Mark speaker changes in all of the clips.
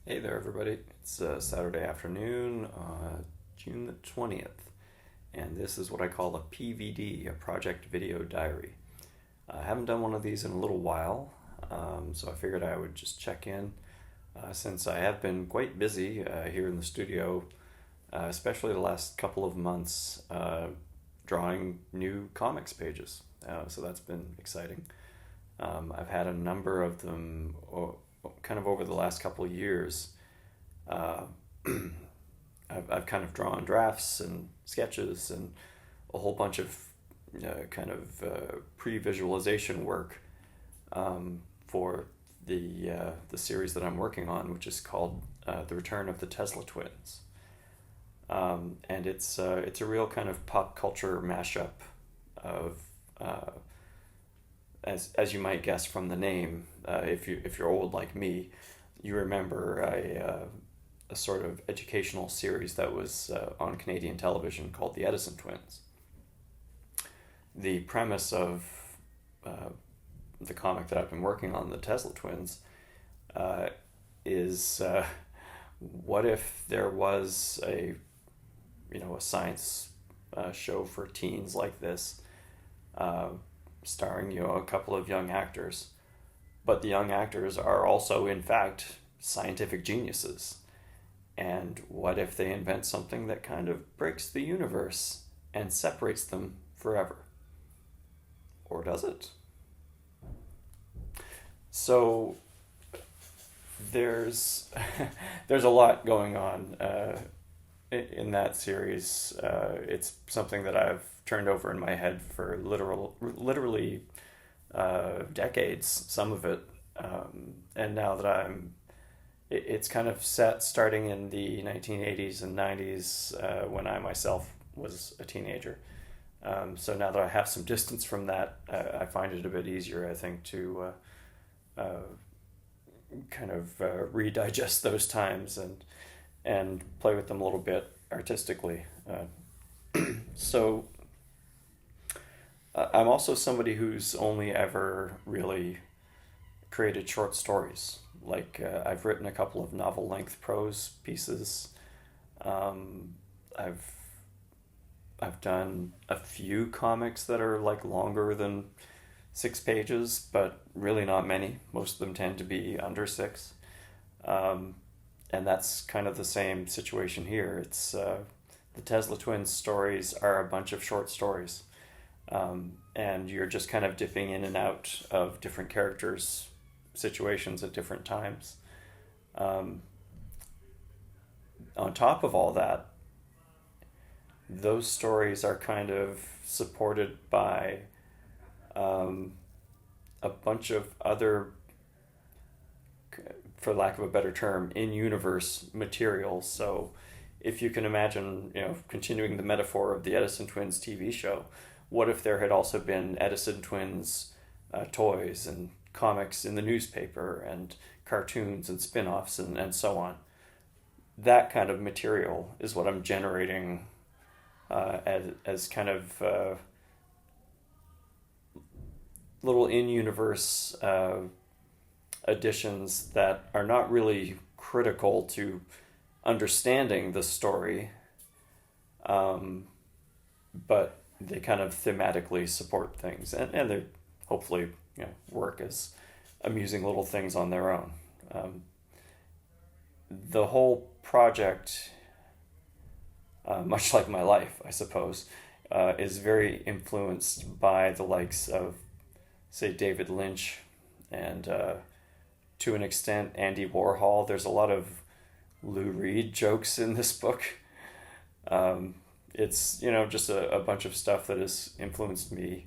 Speaker 1: Hey there, everybody. It's Saturday afternoon, June the 20th, and this is what I call a PVD, a Project Video Diary. I haven't done one of these in a little while, so I figured I would just check in since I have been quite busy here in the studio, especially the last couple of months, drawing new comics pages. So that's been exciting. I've had a number of them kind of over the last couple of years. uh, I've kind of drawn drafts and sketches and a whole bunch of pre-visualization work for the series that I'm working on, which is called The Return of the Tesla Twins. And it's a real kind of pop culture mashup of as you might guess from the name, if you're old like me, you remember a sort of educational series that was on Canadian television called The Edison Twins. The premise of the comic that I've been working on, The Tesla Twins, is what if there was a science show for teens like this, starring a couple of young actors, but the young actors are also in fact scientific geniuses. And what if they invent something that kind of breaks the universe and separates them forever? Or does it? So there's there's a lot going on in that series. It's something that I've turned over in my head for literally decades, some of it, and now that it's kind of set starting in the 1980s and 90s, when I myself was a teenager. So now that I have some distance from that, I find it a bit easier, I think, to kind of redigest those times and play with them a little bit artistically. So I'm also somebody who's only ever really created short stories. Like I've written a couple of novel-length prose pieces. I've done a few comics that are like longer than 6 pages, but really not many. Most of them tend to be under 6. And that's kind of the same situation here. It's the Tesla Twins stories are a bunch of short stories. And you're just kind of dipping in and out of different characters' situations at different times. On top of all that, those stories are kind of supported by a bunch of other, for lack of a better term, in-universe material. So if you can imagine, continuing the metaphor of the Edison Twins TV show, what if there had also been Edison Twins toys and comics in the newspaper and cartoons and spin-offs and so on? That kind of material is what I'm generating as kind of little in-universe additions that are not really critical to understanding the story, but they kind of thematically support things, and they hopefully work as amusing little things on their own. The whole project, much like my life, I suppose, is very influenced by the likes of, say, David Lynch and, to an extent, Andy Warhol. There's a lot of Lou Reed jokes in this book. It's, just a bunch of stuff that has influenced me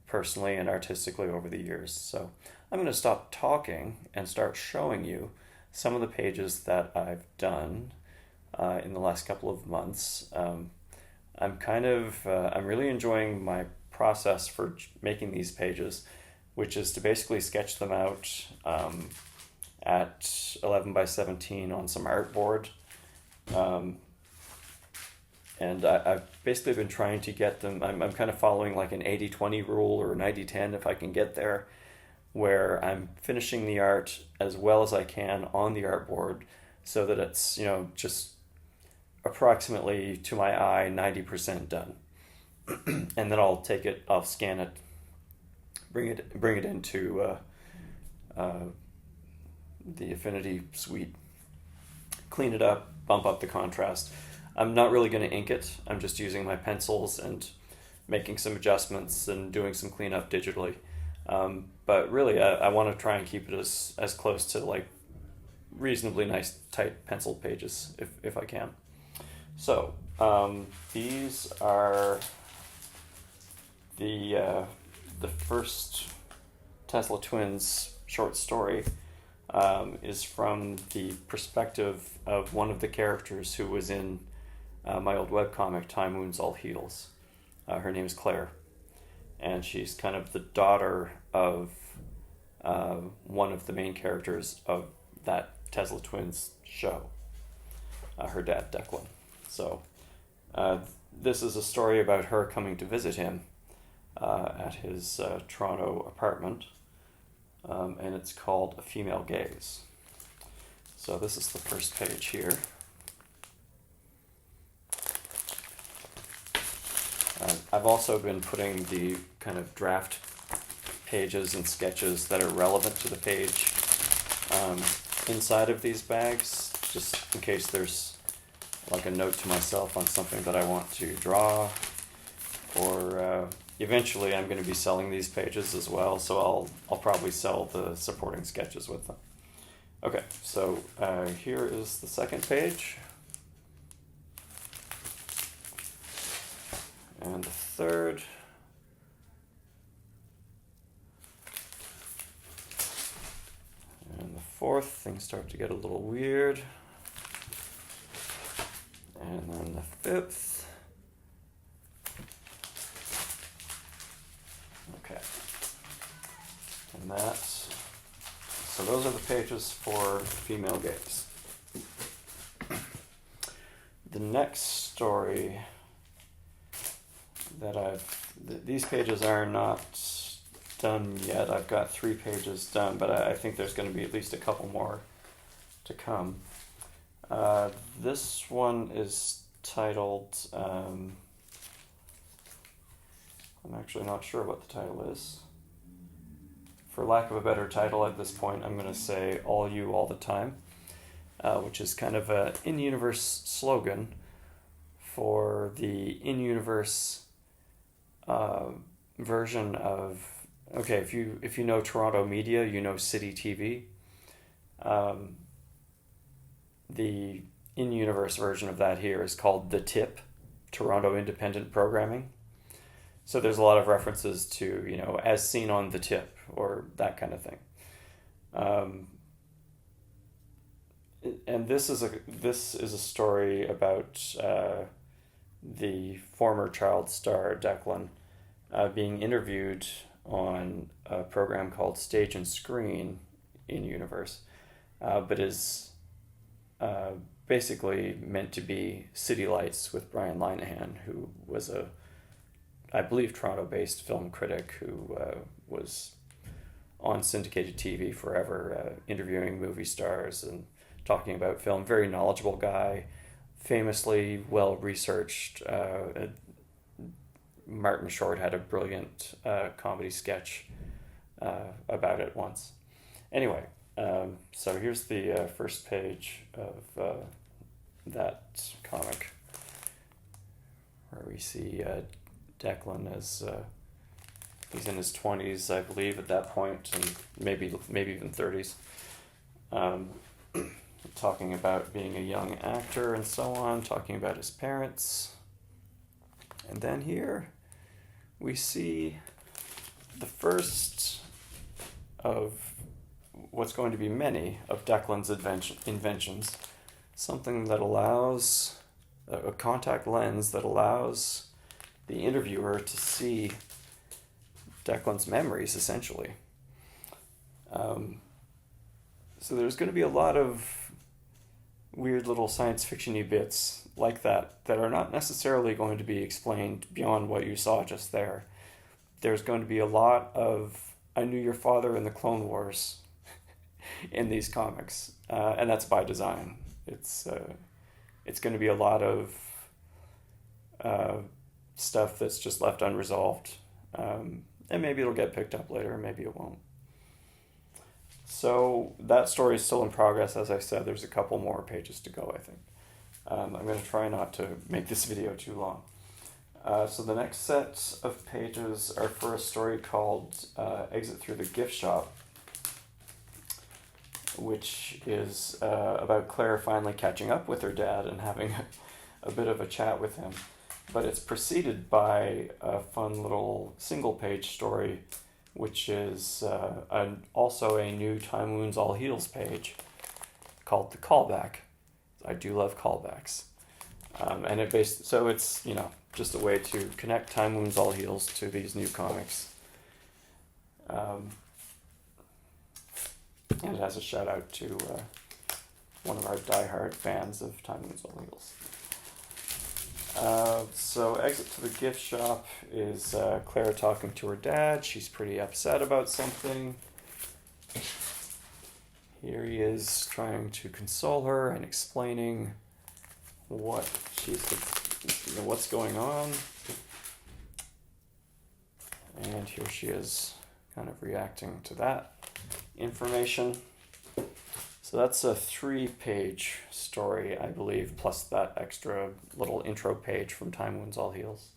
Speaker 1: personally and artistically over the years. So I'm going to stop talking and start showing you some of the pages that I've done in the last couple of months. I'm really enjoying my process for making these pages, which is to basically sketch them out at 11 by 17 on some artboard. And I've basically been trying to get them, I'm kind of following like an 80-20 rule or 90-10 if I can get there, where I'm finishing the art as well as I can on the artboard so that it's, just approximately, to my eye, 90% done. And then I'll scan it, bring it into the Affinity suite, clean it up, bump up the contrast. I'm not really going to ink it. I'm just using my pencils and making some adjustments and doing some cleanup digitally. But really, I want to try and keep it as close to like reasonably nice, tight penciled pages if I can. So these are the first Tesla Twins short story. Is from the perspective of one of the characters who was in my old webcomic, Time Wounds All Heals. Her name is Claire, and she's kind of the daughter of one of the main characters of that Tesla Twins show, her dad, Declan. So this is a story about her coming to visit him at his Toronto apartment. And it's called A Female Gaze. So this is the first page here. I've also been putting the kind of draft pages and sketches that are relevant to the page inside of these bags, just in case there's like a note to myself on something that I want to draw, or eventually I'm going to be selling these pages as well, so I'll probably sell the supporting sketches with them. Okay, so here is the second page. And the third. And the fourth. Things start to get a little weird. And then the fifth. Okay. And so those are the pages for Female Gaze. The next story that these pages are not done yet. I've got 3 pages done, but I think there's going to be at least a couple more to come. This one is titled, I'm actually not sure what the title is. For lack of a better title at this point, I'm going to say All You All the Time, which is kind of an in-universe slogan for the in-universe version of, okay, if you know Toronto media, you know City TV. The in-universe version of that here is called The Tip, Toronto Independent Programming. So there's a lot of references to, as seen on The Tip, or that kind of thing. And this is a story about the former child star Declan being interviewed on a program called Stage and Screen in Universe, but is basically meant to be City Lights with Brian Linehan, who was I believe, Toronto-based film critic who was on syndicated TV forever, interviewing movie stars and talking about film. Very knowledgeable guy, famously well-researched. Martin Short had a brilliant comedy sketch about it once. Anyway, so here's the first page of that comic, where we see Declan as he's in his 20s, I believe, at that point, and maybe even 30s. Talking about being a young actor and so on, talking about his parents. And then here we see the first of what's going to be many of Declan's inventions. Something that allows, a contact lens that allows the interviewer to see Declan's memories, essentially. So there's going to be a lot of weird little science fiction-y bits like that are not necessarily going to be explained beyond what you saw just there. There's going to be a lot of I knew your father in the Clone Wars in these comics, and that's by design. It's going to be a lot of stuff that's just left unresolved, and maybe it'll get picked up later, maybe it won't. So that story is still in progress. As I said, there's a couple more pages to go, I think. I'm going to try not to make this video too long. So the next set of pages are for a story called Exit Through the Gift Shop, which is about Claire finally catching up with her dad and having a bit of a chat with him. But it's preceded by a fun little single-page story, which is also a new Time Wounds All Heals page called The Callback. I do love callbacks. And so it's, just a way to connect Time Wounds All Heals to these new comics. And it has a shout out to one of our diehard fans of Time Wounds All Heals. So Exit to the Gift Shop is Claire talking to her dad. She's pretty upset about something. Here he is trying to console her and explaining what's going on. And here she is kind of reacting to that information. So that's a 3-page story, I believe, plus that extra little intro page from Time Wounds All Heals.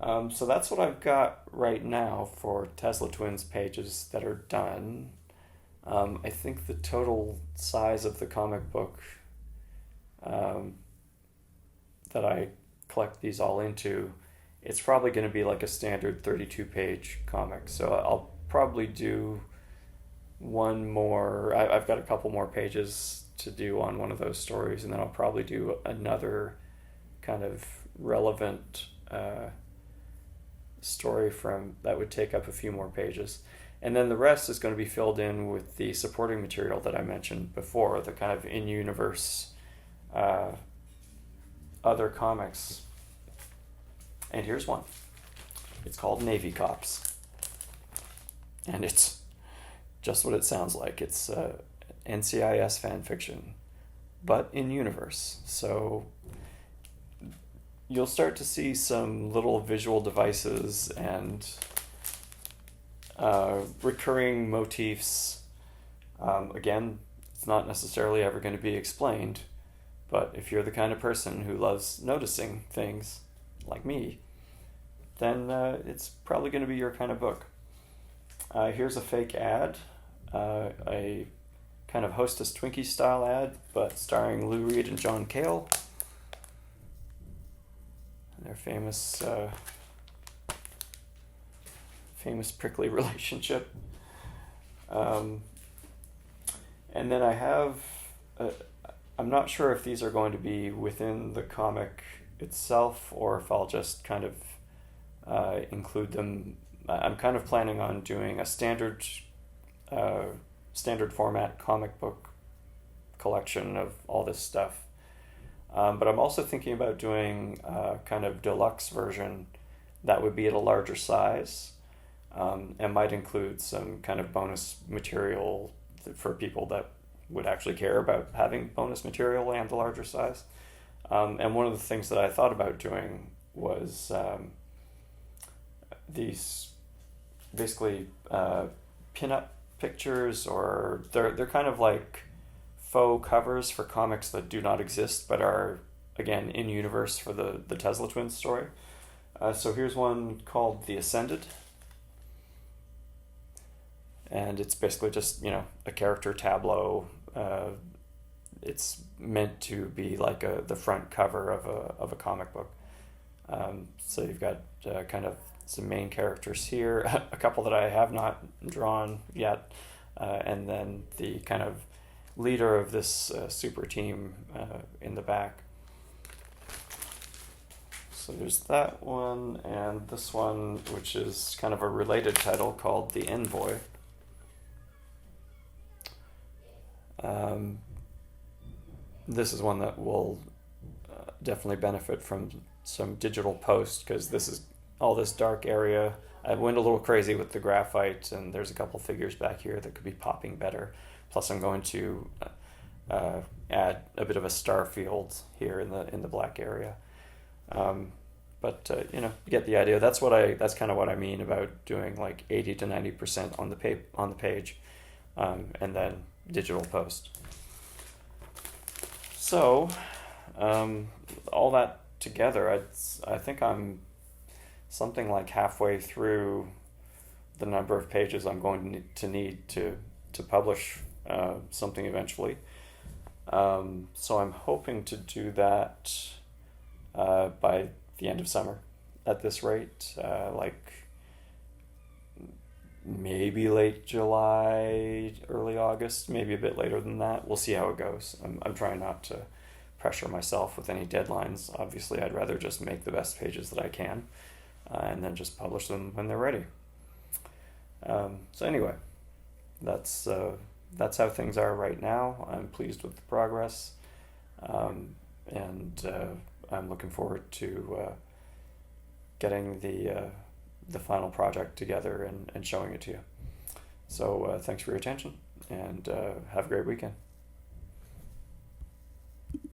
Speaker 1: So that's what I've got right now for Tesla Twins pages that are done. I think the total size of the comic book that I collect these all into, it's probably going to be like a standard 32-page comic. So I'll probably do one more. I've got a couple more pages to do on one of those stories, and then I'll probably do another kind of relevant story that would take up a few more pages. And then the rest is going to be filled in with the supporting material that I mentioned before, the kind of in-universe other comics. And here's one. It's called Navy Cops. And it's just what it sounds like. It's NCIS fan fiction, but in universe. So you'll start to see some little visual devices and recurring motifs. Again, it's not necessarily ever going to be explained, but if you're the kind of person who loves noticing things, like me, then it's probably going to be your kind of book. Here's a fake ad, a kind of Hostess Twinkie style ad, but starring Lou Reed and John Cale. Their famous prickly relationship. And then I have, I'm not sure if these are going to be within the comic itself or if I'll just kind of include them. I'm kind of planning on doing a standard format comic book collection of all this stuff. But I'm also thinking about doing a kind of deluxe version that would be at a larger size, and might include some kind of bonus material for people that would actually care about having bonus material and the larger size. And one of the things that I thought about doing was these basically pin-up pictures, or they're kind of like faux covers for comics that do not exist but are, again, in universe for the Tesla Twins story. So here's one called The Ascended, and it's basically just a character tableau. It's meant to be like the front cover of a comic book. So you've got kind of some main characters here, a couple that I have not drawn yet, and then the kind of leader of this super team in the back. So there's that one, and this one, which is kind of a related title called The Envoy. This is one that will definitely benefit from some digital post, because this is all this dark area. I went a little crazy with the graphite, and there's a couple figures back here that could be popping better. Plus I'm going to add a bit of a star field here in the black area. But you know, you get the idea. That's kind of what I mean about doing like 80 to 90% on the page, and then digital post. So, all that together, I think I'm something like halfway through the number of pages I'm going to need to publish something eventually. So I'm hoping to do that by the end of summer at this rate, like maybe late July, early August, maybe a bit later than that. We'll see how it goes. I'm trying not to pressure myself with any deadlines. Obviously, I'd rather just make the best pages that I can, and then just publish them when they're ready. So anyway, that's how things are right now. I'm pleased with the progress, and I'm looking forward to getting the final project together and showing it to you. So thanks for your attention, and have a great weekend.